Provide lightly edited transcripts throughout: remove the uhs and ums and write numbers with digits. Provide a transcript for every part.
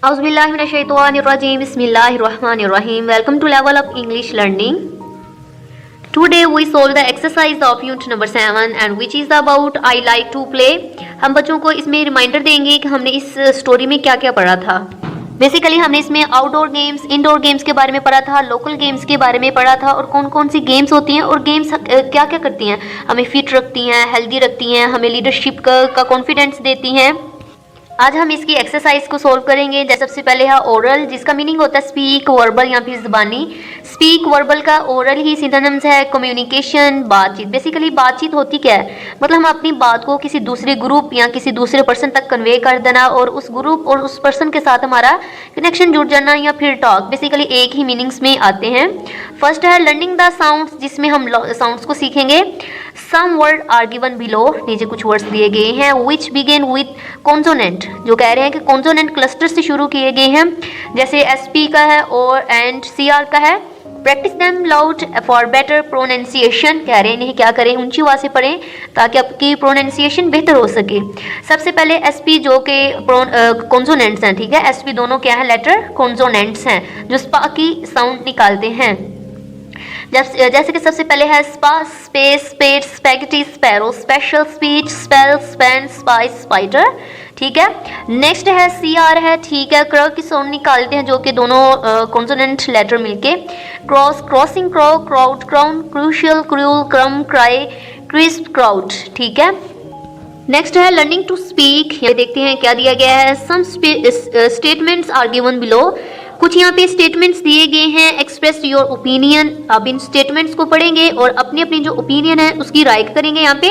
Auzubillahiminash-shaytanir-rajim. Bismillahir-rahmanir-rahim. Welcome to Level Up English Learning. Today we solve the exercise of unit number 7 and which is about I like to play. हम बच्चों को इसमें reminder देंगे कि हमने इस story में क्या क्या पढ़ा था। बेसिकली हमने इसमें आउटडोर गेम्स, इंडोर गेम्स के बारे में पढ़ा था, लोकल गेम्स के बारे में पढ़ा था और कौन कौन सी गेम्स होती हैं और गेम्स क्या क्या करती हैं, हमें फिट रखती हैं, हेल्दी रखती हैं, हमें लीडरशिप का कॉन्फिडेंस देती हैं। आज हम इसकी एक्सरसाइज को सोल्व करेंगे। जैसे सबसे पहले है ओरल, जिसका मीनिंग होता है स्पीक, वर्बल या फिर ज़बानी। स्पीक वर्बल का ओरल ही सिनोनिम्स है कम्युनिकेशन, बातचीत। बेसिकली बातचीत होती क्या है, मतलब हम अपनी बात को किसी दूसरे ग्रुप या किसी दूसरे पर्सन तक कन्वे कर देना और उस ग्रुप और उस पर्सन के साथ हमारा कनेक्शन जुड़ जाना या फिर टॉक। बेसिकली एक ही मीनिंग्स में आते हैं। फर्स्ट है लर्निंग द साउंड्स, जिसमें हम साउंड्स को सीखेंगे। Some word are given below, नीचे कुछ वर्ड्स दिए गए हैं। विच बिगिन विथ कॉन्सोनेंट, जो कह रहे हैं कि कॉन्सोनेंट क्लस्टर से शुरू किए गए हैं। जैसे एसपी का है और एंड सीआर का है। Practice them loud for better pronunciation, कह रहे हैं इन्हें क्या करें, ऊंची आवाज़ से पढ़ें ताकि आपकी प्रोनाउंसिएशन बेहतर हो सके। सबसे पहले एसपी जो कि कॉन्सोनेंट्स हैं, ठीक है। एसपी दोनों क्या है, लेटर कॉन्सोनेंट्स हैं जो स्पा की साउंड निकालते हैं। जैसे कि सबसे पहले है spa, space, spate, spaghetti, sparrow, special, speech, spell, Spain, spice, spider, ठीक है। नेक्स्ट है सीआर है, ठीक है। क्र की साउंड निकालते हैं जो कि दोनों कॉन्सोनेंट लेटर मिलके। Cross, crossing, crow, crowd, crown, crucial, cruel, क्रम, क्राई, क्रिस्प, क्राउड, ठीक है। नेक्स्ट है लर्निंग टू स्पीक। ये देखते हैं क्या दिया गया है। Some statements are given below, कुछ यहाँ पे स्टेटमेंट्स दिए गए हैं। एक्सप्रेस योर ओपिनियन, अब इन स्टेटमेंट्स को पढ़ेंगे और अपनी अपनी जो ओपिनियन है उसकी राइट करेंगे यहाँ पे।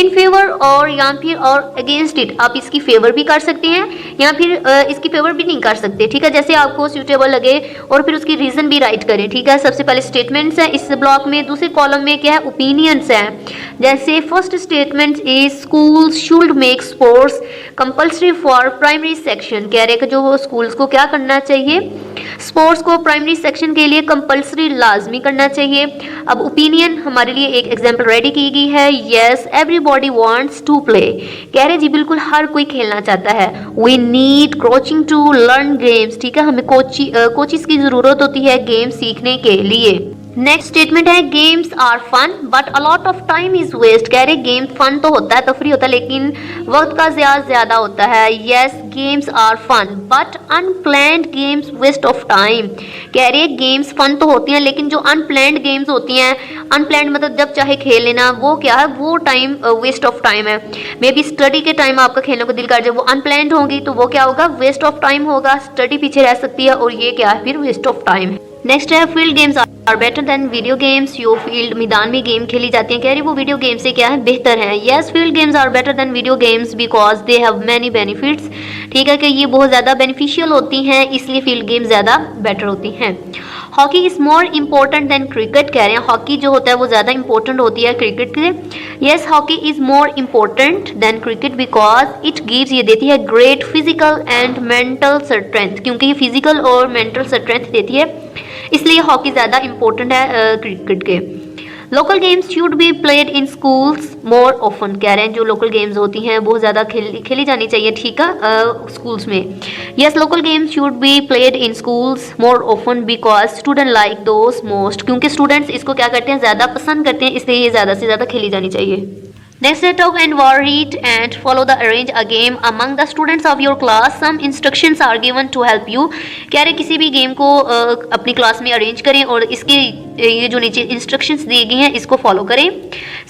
इन फेवर और या फिर और अगेंस्ट इट, आप इसकी फेवर भी कर सकते हैं या फिर इसकी फेवर भी नहीं कर सकते, ठीक है। जैसे आपको सूटेबल लगे और फिर उसकी रीजन भी राइट करें, ठीक है। सबसे पहले स्टेटमेंट्स है इस ब्लॉक में। दूसरे कॉलम में क्या है, ओपिनियंस है। जैसे first statement is school should make sports compulsory for primary section, कह रहे हैं कि जो स्कूल्स को क्या करना चाहिए, स्पोर्ट्स को प्राइमरी सेक्शन के लिए कंपल्सरी लाजमी करना चाहिए। अब ओपिनियन हमारे लिए एक एग्जांपल रेडी की गई है। Yes everybody wants to play, कह रहे जी बिल्कुल हर कोई खेलना चाहता है। We need coaching to learn games, ठीक है। हमें कोचिस की जरूरत होती है गेम सीखने के लिए। नेक्स्ट स्टेटमेंट है games are fun but a lot of time is waste, कह रहे गेम फन तो होता है, तफरी होता है, लेकिन वक्त का ज्यादा होता है। Yes games are fun but unplanned games waste of time, कह रहे गेम्स फन तो होती हैं लेकिन जो अनप्लैंड गेम्स होती हैं, अनप्लैंड मतलब जब चाहे खेल लेना, वो क्या है, वो टाइम वेस्ट ऑफ टाइम है। मे बी स्टडी के टाइम आपका खेलने को दिल कर जाए, वो अनप्लैंड होगी तो वो क्या होगा, वेस्ट ऑफ टाइम होगा। स्टडी पीछे रह सकती है और ये क्या है, फिर वेस्ट ऑफ टाइम है। नेक्स्ट है field games are better than video games, जो फील्ड मैदान में गेम खेली जाती हैं, कह रही वो वीडियो गेम से क्या है, बेहतर है। Yes field games are better than video games because they have many benefits, ठीक है कि ये बहुत ज़्यादा बेनिफिशियल होती हैं, इसलिए फील्ड गेम्स ज़्यादा बेटर होती हैं। Hockey is more important then cricket, कह रहे हैं हॉकी जो होता है वो ज़्यादा इंपॉर्टेंट होती है क्रिकेट से। Yes hockey is more important then cricket because it gives, ये देती है great physical and mental strength, क्योंकि ये फिजिकल और मेंटल स्ट्रेंथ देती है, इसलिए हॉकी ज़्यादा इंपॉर्टेंट है क्रिकेट के। Local games should be played in schools more often, कह रहे हैं जो लोकल गेम्स होती हैं बहुत ज़्यादा खेली जानी चाहिए, ठीक है, स्कूल्स में। Yes local games should be played in schools more often because student like those most, क्योंकि स्टूडेंट्स इसको क्या करते हैं, ज़्यादा पसंद करते हैं, इसलिए ये ज़्यादा से ज़्यादा खेली जानी चाहिए। Next है talk and read and follow the arrange a game among the students of your class. Some instructions are given to help you. कह रहे किसी भी गेम को अपनी क्लास में अरेंज करें और इसके ये जो नीचे इंस्ट्रक्शंस दिए गए हैं इसको फॉलो करें।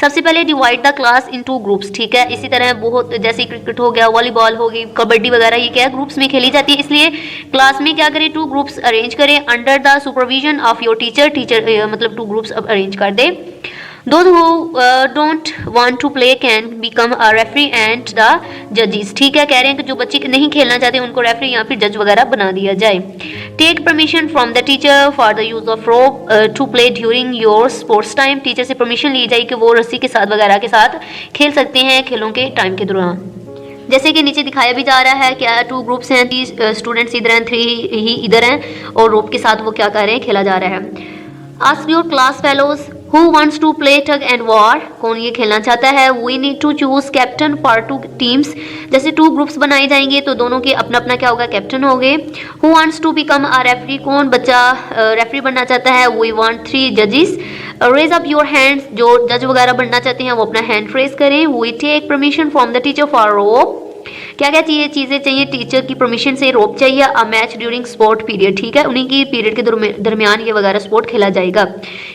सबसे पहले divide the class in 2 groups, ठीक है। इसी तरह बहुत जैसे क्रिकेट हो गया, वॉलीबॉल हो गई, कबड्डी वगैरह, ये क्या है ग्रुप्स में खेली जाती है, इसलिए क्लास में क्या करें 2 ग्रुप्स अरेंज करें under the supervision of your teacher मतलब 2 ग्रुप्स अरेंज कर दे। Those who don't want to play can become a referee and the judges, ठीक है। कह रहे हैं कि जो बच्चे नहीं खेलना चाहते उनको रेफरी या फिर जज वगैरह बना दिया जाए। Take permission from the teacher for the use of rope to play during your sports time, teacher से परमिशन ली जाए कि वो रस्सी के साथ वगैरह के साथ खेल सकते हैं खेलों के टाइम के दौरान। जैसे कि नीचे दिखाया भी जा रहा है क्या 2 ग्रुप्स हैं, 3 स्टूडेंट्स इधर हैं, 3 ही इधर हैं और रोप के साथ वो क्या कर रहे हैं, खेला जा रहा है। Ask your class fellows Who wants to play tug and war? कौन ये खेलना चाहता है? We need to choose captain for 2 teams. जैसे 2 ग्रुप्स बनाए जाएंगे तो दोनों के अपना अपना क्या होगा, कैप्टन होंगे. Who wants to become a referee? कौन बच्चा रेफरी बनना चाहता है? We want 3 judges. Raise up your hands. जो जज वगैरह बनना चाहते हैं वो अपना हैंड रेज करें. We take permission from the teacher for rope. क्या क्या चीज़ें चाहिए? टीचर की परमिशन से रोप चाहिए. A match during sport period, ठीक है, उन्हीं की पीरियड के दरमियान ये वगैरह स्पोर्ट खेला जाएगा.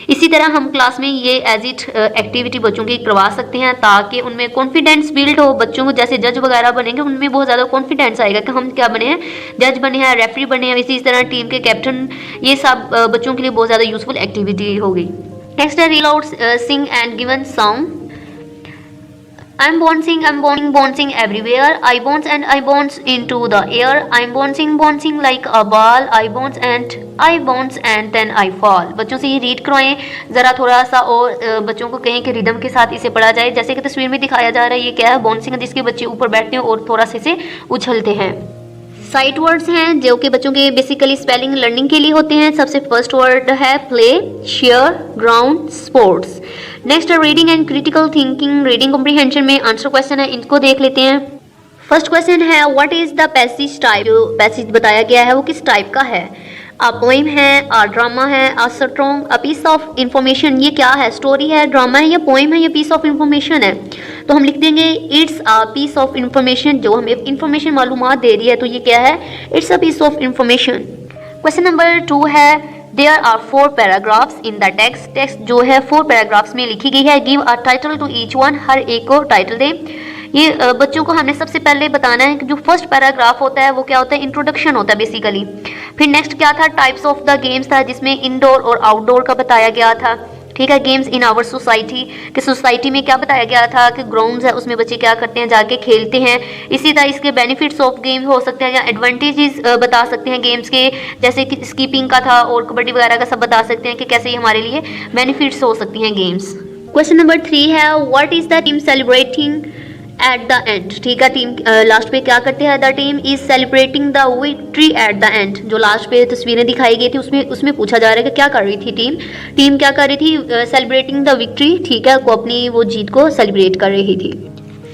इसी तरह हम क्लास में ये एज इट एक्टिविटी बच्चों की करवा सकते हैं ताकि उनमें कॉन्फिडेंस बिल्ड हो. बच्चों को जैसे जज वगैरह बनेंगे उनमें बहुत ज़्यादा कॉन्फिडेंस आएगा कि हम क्या बने हैं, जज बने हैं, रेफरी बने हैं. इसी तरह टीम के कैप्टन, ये सब बच्चों के लिए बहुत ज़्यादा यूजफुल एक्टिविटी होगी. नेक्स्ट है read out, sing and given song. I'm bouncing everywhere. I bounce and I bounce into the air. I'm bouncing like a ball. I bounce and then I fall. बच्चों से ये read करवाएं ज़रा थोड़ा सा और बच्चों को कहें कि रिदम के साथ इसे पढ़ा जाए. जैसे कि तस्वीर में दिखाया जा रहा है, ये क्या है, बाउंसिंग, जिसके बच्चे ऊपर बैठते हैं और थोड़ा सा इसे उछलते हैं. साइट वर्ड्स हैं जो कि बच्चों के बेसिकली स्पेलिंग लर्निंग के लिए होते हैं. सबसे फर्स्ट वर्ड है play, share, ground, sports. Next है reading and critical thinking. Reading comprehension में आंसर क्वेश्चन है, इनको देख लेते हैं. फर्स्ट क्वेश्चन है what is the passage type. जो पैसेज बताया गया है वो किस टाइप का है? अ पोइम है, अ ड्रामा है, a strong, a piece of information. ये क्या है, स्टोरी है, ड्रामा है या पोइम है या पीस ऑफ इंफॉर्मेशन है? तो हम लिख देंगे it's a piece of information. जो हमें इंफॉर्मेशन मालूमात दे रही है तो ये क्या है, it's a piece of information. Question number 2 है there are 4 paragraphs in the text. Text जो है 4 पैराग्राफ्स में लिखी गई है. Give a title to each one. हर एक को टाइटल दें. ये बच्चों को हमने सबसे पहले बताना है कि जो फर्स्ट पैराग्राफ होता है वो क्या होता है, इंट्रोडक्शन होता है बेसिकली. फिर नेक्स्ट क्या था, टाइप्स ऑफ द गेम्स था जिसमें इंडोर और आउटडोर का बताया गया था. ठीक है, गेम्स इन आवर सोसाइटी, कि सोसाइटी में क्या बताया गया था कि ग्राउंड्स है उसमें बच्चे क्या करते हैं, जाके खेलते हैं. इसी तरह इसके बेनिफिट्स ऑफ गेम हो सकते हैं या एडवांटेजेस बता सकते हैं गेम्स के, जैसे कि स्कीपिंग का था और कबड्डी वगैरह का सब बता सकते हैं कि कैसे ये हमारे लिए बेनिफिट्स हो सकती हैं गेम्स. क्वेश्चन नंबर 3 है what is the team celebrating at the end. ठीक है, टीम लास्ट पे क्या करते हैं, the team is celebrating the victory at the end. जो लास्ट पे तस्वीरें दिखाई गई थी उसमें पूछा जा रहा है कि क्या कर रही थी टीम क्या कर रही थी, सेलिब्रेटिंग द विक्ट्री. ठीक है, को अपनी वो जीत को सेलिब्रेट कर रही थी.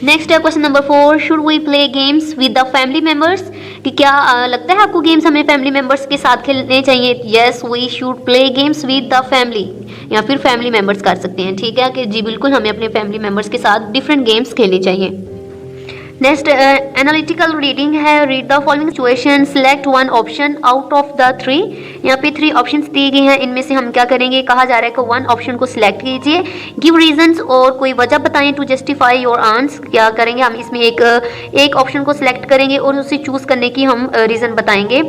नेक्स्ट है question number 4 should we play games with the family members. कि क्या लगता है आपको गेम्स हमें फैमिली मेम्बर्स के साथ खेलने चाहिए? Yes, we should play games with the family, या फिर फैमिली मेम्बर्स कर सकते हैं. ठीक है कि जी बिल्कुल हमें अपने फैमिली मेम्बर्स के साथ डिफरेंट गेम्स खेलने चाहिए. नेक्स्ट एनालिटिकल रीडिंग है read the following situation, select one option out of the 3. यहाँ पे 3 ऑप्शंस दिए गए हैं, इनमें से हम क्या करेंगे, कहा जा रहा है कि 1 ऑप्शन को सिलेक्ट कीजिए. गिव रीजंस, और कोई वजह बताएं टू जस्टिफाई योर आंसर. क्या करेंगे हम इसमें एक ऑप्शन को सिलेक्ट करेंगे और उसे चूज करने की हम रीजन बताएंगे.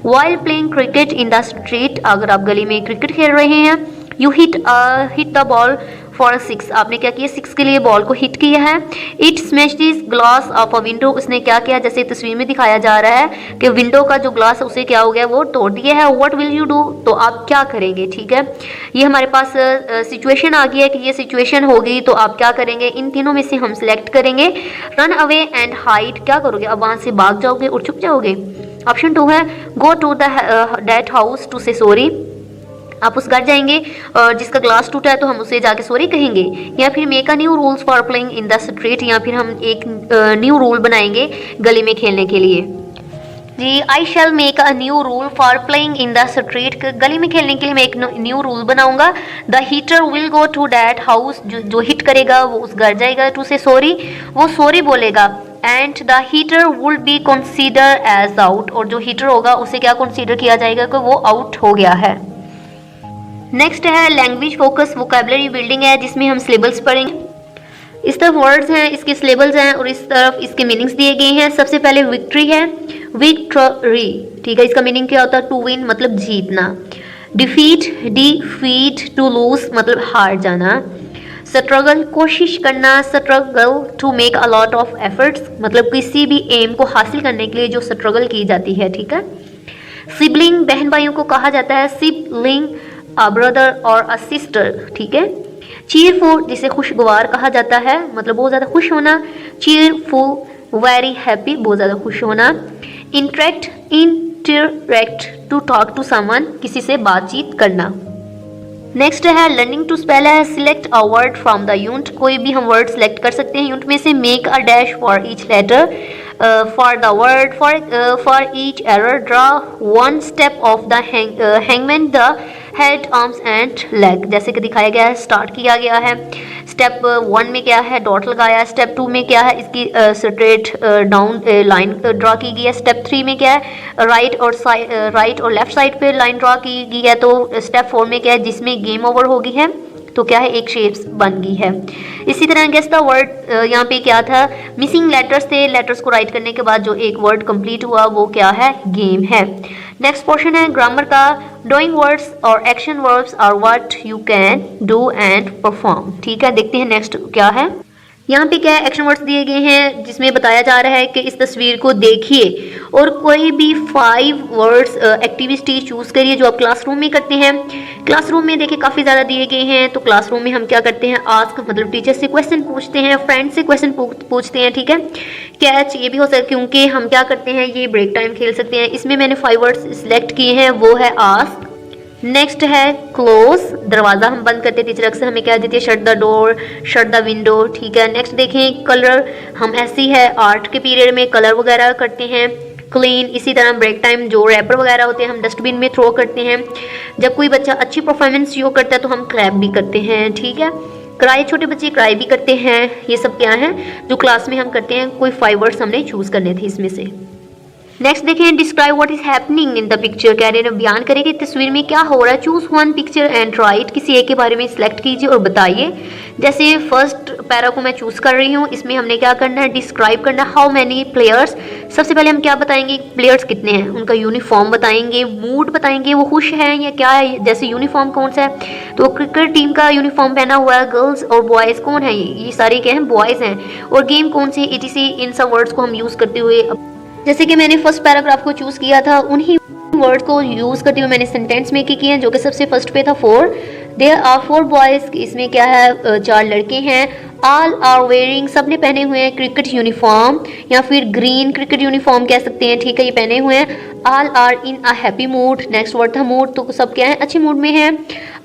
While playing cricket in the street, अगर आप गली में क्रिकेट खेल रहे हैं. You hit the ball for 6, आपने क्या किया, 6 के लिए बॉल को हिट किया है. It smashes glass of a window, उसने क्या किया, जैसे तस्वीर में दिखाया जा रहा है कि विंडो का जो ग्लास है उसे क्या हो गया, वो तोड़ दिया है. व्हाट विल यू डू, तो आप क्या करेंगे. ठीक है, ये हमारे पास सिचुएशन आ गई है कि ये सिचुएशन होगी तो आप क्या करेंगे. इन तीनों में से हम सिलेक्ट करेंगे. रन अवे एंड हाइड, क्या करोगे, अब वहाँ से भाग जाओगे और छुप जाओगे. ऑप्शन 2 है go to that house to say sorry, आप उस घर जाएंगे और जिसका ग्लास टूटा है तो हम उसे जाके सॉरी कहेंगे. या फिर make a new rules for playing in the street, या फिर हम एक न्यू रूल बनाएंगे गली में खेलने के लिए. जी, I shall make a new rule for playing in the street, गली में खेलने के लिए मैं एक न्यू रूल बनाऊंगा. The hitter will go to that house, जो हिट करेगा वो उस घर जाएगा. टू से सॉरी, वो सॉरी बोलेगा. And the heater would be consider as out, और जो हीटर होगा उसे क्या कंसीडर किया जाएगा कि वो आउट हो गया है. नेक्स्ट है लैंग्वेज फोकस वोकैबुलरी बिल्डिंग है जिसमें हम सिलेबल्स पढ़ेंगे. इस तरफ वर्ड्स हैं, इसके सिलेबल्स हैं और इस तरफ इसके मीनिंग्स दिए गए हैं. सबसे पहले विक्ट्री है, विक्ट्री. ठीक है, इसका मीनिंग क्या होता है, टू विन मतलब जीतना. डिफीट टू लूज मतलब हार जाना. स्ट्रगल कोशिश करना, struggle to make a lot of efforts मतलब किसी भी एम को हासिल करने के लिए जो स्ट्रगल की जाती है. ठीक है, सिबलिंग बहन भाइयों को कहा जाता है सिबलिंग, अ ब्रदर और अ सिस्टर. ठीक है, चीयरफुल जिसे खुशगवार कहा जाता है मतलब बहुत ज़्यादा खुश होना. चीयरफुल वेरी हैप्पी बहुत ज़्यादा खुश होना. Interact to talk to someone किसी से बातचीत करना. नेक्स्ट है लर्निंग टू स्पेल है select a word from the unit, कोई भी हम वर्ड सेलेक्ट कर सकते हैं यूनिट में से। Make a dash for each letter for the word for each error, draw one step of the hangman the head arms and leg, जैसे कि दिखाया गया है स्टार्ट किया गया है। स्टेप 1 में क्या है डॉट लगाया, स्टेप 2 में क्या है इसकी स्ट्रेट डाउन लाइन ड्रा की गई है, स्टेप 3 में क्या है राइट और लेफ्ट साइड पे लाइन ड्रा की गई है, तो स्टेप 4 में क्या है जिसमें गेम ओवर हो गई है तो क्या है एक शेप्स बन गई है। इसी तरह गेस द वर्ड यहाँ पे क्या था मिसिंग लेटर्स थे, लेटर्स को राइट करने के बाद जो एक वर्ड कंप्लीट हुआ वो क्या है गेम है। नेक्स्ट पोर्शन है ग्रामर का, डूइंग वर्ड्स और action verbs are what you can do and perform. ठीक है, देखते हैं नेक्स्ट क्या है। यहाँ पे क्या है एक्शन वर्ड्स दिए गए हैं जिसमें बताया जा रहा है कि इस तस्वीर को देखिए और कोई भी 5 वर्ड्स एक्टिविटी चूज करिए जो आप क्लासरूम में करते हैं। क्लासरूम में देखिए काफ़ी ज़्यादा दिए गए हैं, तो क्लासरूम में हम क्या करते हैं आस्क मतलब टीचर से क्वेश्चन पूछते हैं, फ्रेंड से क्वेश्चन पूछते हैं। ठीक है, कैच ये भी हो सकता है क्योंकि हम क्या करते हैं ये ब्रेक टाइम खेल सकते हैं। इसमें मैंने 5 वर्ड्स सिलेक्ट किए हैं, वो है आस्क। नेक्स्ट है क्लोज, दरवाज़ा हम बंद करते हैं, टीचर अक्सर हमें क्या देती है shut the door, shut the window. ठीक है, नेक्स्ट देखें कलर, हम ऐसी है आर्ट के पीरियड में कलर वगैरह करते हैं। क्लीन, इसी तरह ब्रेक टाइम जो रैपर वगैरह होते हैं हम डस्टबिन में थ्रो करते हैं। जब कोई बच्चा अच्छी परफॉर्मेंस शो करता है तो हम क्लैप भी करते हैं। ठीक है, क्राई, छोटे बच्चे क्राई भी करते हैं। ये सब क्या है जो क्लास में हम करते हैं, कोई 5 वर्ड्स हमने चूज करने थे इसमें से। नेक्स्ट देखें describe what is happening in the picture, कह रहे हैं बयान करें कि तस्वीर में क्या हो रहा है। Choose one picture and right, किसी एक के बारे में सिलेक्ट कीजिए और बताइए। जैसे फर्स्ट पैरा को मैं चूज कर रही हूँ, इसमें हमने क्या करना है डिस्क्राइब करना है हाउ मैनी प्लेयर्स। सबसे पहले हम क्या बताएंगे प्लेयर्स कितने हैं, उनका यूनिफॉर्म बताएंगे, मूड बताएंगे वो खुश हैं या क्या है, जैसे यूनिफॉर्म कौन सा है तो क्रिकेट टीम का यूनिफॉर्म पहना हुआ है। गर्ल्स और बॉयज़ कौन है, ये सारे क्या हैं बॉयज़ हैं। और गेम कौन सी, etc। इन सब वर्ड्स को हम यूज़ करते हुए, जैसे कि मैंने फर्स्ट पैराग्राफ को चूज किया था उन्हीं वर्ड को यूज करते हुए मैंने सेंटेंस मेकिंग की है, जो कि सबसे फर्स्ट पे था 4 देयर आर 4 बॉयज, इसमें क्या है 4 लड़के हैं। ऑल आर वेयरिंग, सब ने पहने हुए हैं क्रिकेट यूनिफॉर्म या फिर ग्रीन क्रिकेट यूनिफॉर्म कह सकते हैं। ठीक है, ये पहने हुए हैं। All are in a happy mood, next word था मूड, तो सब क्या है अच्छे मूड में हैं।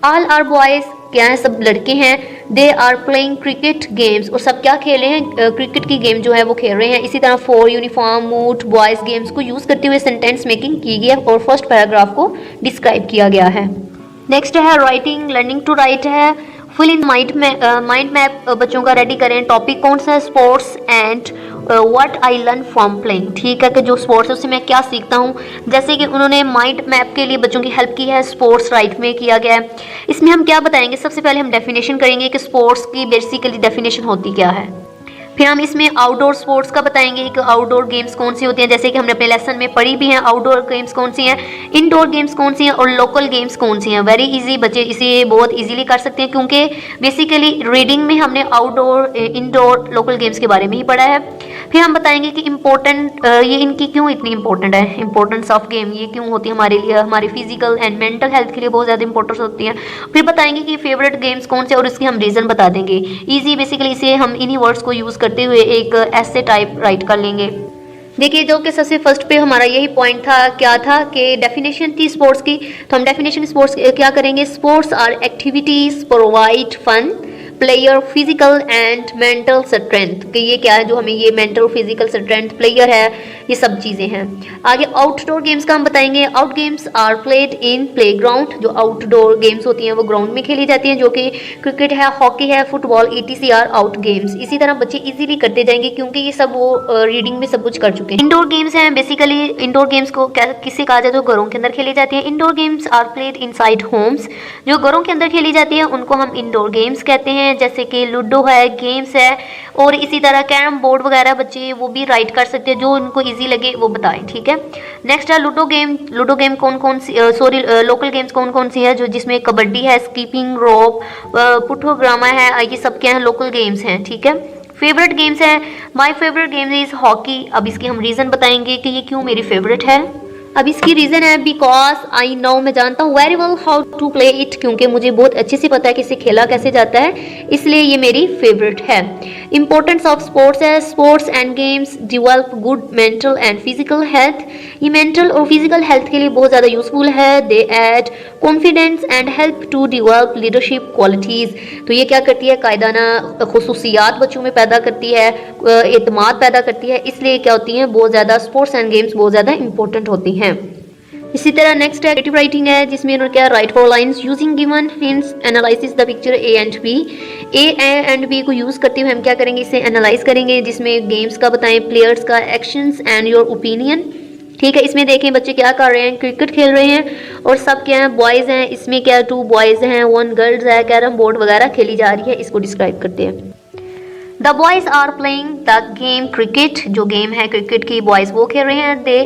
ऑल आर बॉयज, क्या है सब लड़के हैं। They are playing cricket games, और सब क्या खेले हैं क्रिकेट की गेम जो है वो खेल रहे हैं। इसी तरह 4 यूनिफॉर्म मूड बॉयज गेम्स को यूज करते हुए सेंटेंस मेकिंग की गई है और फर्स्ट पैराग्राफ को डिस्क्राइब किया गया है। नेक्स्ट है राइटिंग, लर्निंग टू राइट है। फिल इन माइंड मैप बच्चों का रेडी करें। टॉपिक कौन सा है sports and what I learn from playing. ठीक है, कि जो स्पोर्ट्स है उससे मैं क्या सीखता हूँ। जैसे कि उन्होंने माइंड मैप के लिए बच्चों की हेल्प की है, स्पोर्ट्स राइट में किया गया है। इसमें हम क्या बताएंगे, सबसे पहले हम डेफिनेशन करेंगे कि स्पोर्ट्स की बेसिकली डेफिनेशन होती क्या है। फिर हम इसमें आउटडोर स्पोर्ट्स का बताएंगे कि आउटडोर गेम्स कौन सी होती हैं, जैसे कि हमने अपने लेसन में पढ़ी भी हैं। आउटडोर गेम्स कौन सी हैं, इंडोर गेम्स कौन सी हैं और लोकल गेम्स कौन सी हैं। वेरी इजी, बच्चे इसे बहुत इजीली कर सकते हैं क्योंकि बेसिकली रीडिंग में हमने आउटडोर इंडोर लोकल गेम्स के बारे में ही पढ़ा है। फिर हम बताएंगे कि इम्पोर्टेंट ये इनकी क्यों इतनी इंपॉर्टेंट है, इंपॉर्टेंस ऑफ गेम ये क्यों होती है हमारे लिए, हमारे फिजिकल एंड मेंटल हेल्थ के लिए बहुत ज़्यादा इंपॉर्टेंस होती है। फिर बताएंगे कि फेवरेट गेम्स कौन से और इसकी हम रीज़न बता देंगे। ईजी, बेसिकली इसे हम इन्हीं वर्ड्स को यूज़ करते हुए एक ऐसे टाइप राइट कर लेंगे। देखिए जो कि सबसे फर्स्ट पे हमारा यही पॉइंट था, क्या था कि डेफिनेशन थी स्पोर्ट्स की, तो हम डेफिनेशन स्पोर्ट्स क्या करेंगे। Sports are activities provide fun player physical and mental strength, कि ये क्या है जो हमें ये मेंटल फिजिकल स्ट्रेंथ प्लेयर है, ये सब चीज़ें हैं। आगे आउटडोर गेम्स का हम बताएंगे। Out games are played in playground, जो आउटडोर गेम्स होती हैं वो ग्राउंड में खेली जाती हैं, जो कि क्रिकेट है, हॉकी है, football, etc are out games. इसी तरह बच्चे इजीली करते जाएंगे क्योंकि ये सब वो रीडिंग में सब कुछ कर चुके हैं। इंडोर गेम्स हैं, बेसिकली इंडोर गेम्स को किससे कहा जाए तो घरों के अंदर खेली जाती है। Indoor games are played inside homes, जो घरों के अंदर खेली जाती है उनको हम इंडोर गेम्स कहते हैं, जैसे कि लूडो है, गेम्स है, और इसी तरह कैरम बोर्ड वगैरह बच्चे वो भी राइट कर सकते हैं, जो उनको इजी लगे वो बताएं। ठीक है, नेक्स्ट है लूडो गेम। लूडो गेम कौन कौन सी, सॉरी लोकल गेम्स कौन कौन सी है, जो जिसमें कबड्डी है, स्कीपिंग रोप, पुठोग्रामा है, ये सब क्या है लोकल गेम्स हैं। ठीक है, फेवरेट गेम्स है। My favourite game is hockey. अब इसकी हम रीज़न बताएंगे कि ये क्यों मेरी फेवरेट है। अब इसकी रीज़न है बिकॉज आई नो, मैं जानता हूँ very well how to play it, क्योंकि मुझे बहुत अच्छे से पता है कि इसे खेला कैसे जाता है, इसलिए ये मेरी फेवरेट है। इंपॉर्टेंस ऑफ स्पोर्ट्स है, sports and games develop good mental and physical health. ये मेंटल और फिजिकल हेल्थ के लिए बहुत ज़्यादा यूजफुल है। They add confidence and help to develop leadership qualities. तो ये क्या करती है, कायदाना खुसूसियात बच्चों में पैदा करती है, एतमाद पैदा करती है, इसलिए क्या होती हैं, बहुत ज़्यादा स्पोर्ट्स एंड गेम्स बहुत ज़्यादा इंपॉर्टेंट होती हैं। इसी तरह नेक्स्ट है क्रिएटिव राइटिंग है, जिसमें उन्होंने क्या, write four lines using given hints analysis the picture A and B. A and B को यूज करते हुए हम क्या करेंगे, इसे एनालाइज करेंगे, जिसमें गेम्स का बताएं, प्लेयर्स का, एक्शंस एंड योर ओपिनियन। ठीक है, इसमें देखें बच्चे क्या कर रहे हैं, क्रिकेट खेल रहे हैं और सब क्या है, बॉयज हैं। इसमें क्या 2 बॉयज हैं, 1 गर्ल्स है, कैरम बोर्ड वगैरह खेली जा रही है, इसको डिस्क्राइब करते हैं। The boys are playing the game cricket, जो गेम है क्रिकेट की, बॉयज वो खेल रहे हैं। दे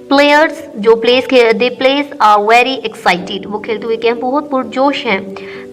प्लेयर्स, जो they plays are very excited, वो खेलते हुए क्या बहुत पुरजोश हैं।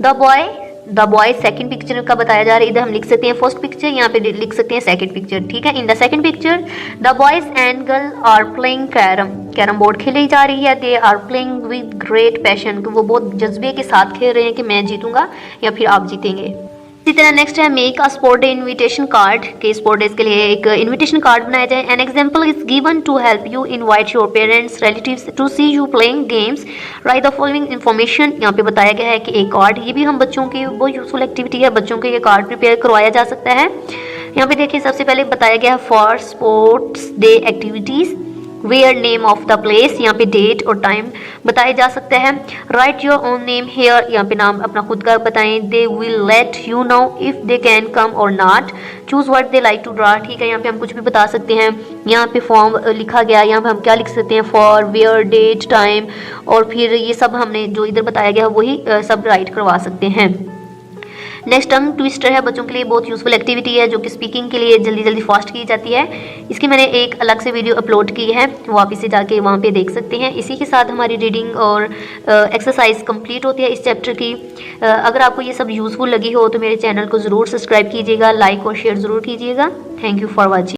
द बॉय सेकंड पिक्चर का बताया जा रहा है, इधर हम लिख सकते हैं फर्स्ट पिक्चर, यहाँ पे लिख सकते हैं सेकंड पिक्चर। ठीक है, in the second picture the boys and girl are playing carrom board खेली जा रही है। They are playing with great passion, वो बहुत जज्बे के साथ खेल रहे हैं कि मैं जीतूंगा या फिर आप जीतेंगे। इसी तरह नेक्स्ट है make a sport day invitation card, के स्पोर्ट डेज के लिए एक इनविटेशन कार्ड बनाया जाए। An example is given to help you invite your parents relatives to see you playing games, write the following information. यहाँ पे बताया गया है कि एक कार्ड, ये भी हम बच्चों की बहुत यूजफुल एक्टिविटी है, बच्चों के ये कार्ड प्रिपेयर करवाया जा सकता है। यहाँ पे देखिए सबसे पहले बताया गया है for sports day activities, where name of the place, यहाँ पे डेट और टाइम बताया जा सकता है। Write your own name here, यहाँ पे नाम अपना खुद का बताएं। They will let you know if they can come और not, choose what they like to draw. ठीक है, यहाँ पे हम कुछ भी बता सकते हैं। यहाँ पे फॉर्म लिखा गया, यहाँ पे हम क्या लिख सकते हैं, फॉर, वेयर, डेट, टाइम, और फिर ये सब हमने जो इधर बताया गया वही सब राइट करवा सकते हैं। नेक्स्ट टंग ट्विस्टर है, बच्चों के लिए बहुत यूजफुल एक्टिविटी है, जो कि स्पीकिंग के लिए जल्दी जल्दी फास्ट की जाती है। इसकी मैंने एक अलग से वीडियो अपलोड की है, वो आप इसे जाके वहाँ पे देख सकते हैं। इसी के साथ हमारी रीडिंग और एक्सरसाइज कंप्लीट होती है इस चैप्टर की। अगर आपको ये सब यूजफुल लगी हो तो मेरे चैनल को ज़रूर सब्सक्राइब कीजिएगा, लाइक और शेयर ज़रूर कीजिएगा। Thank you for watching.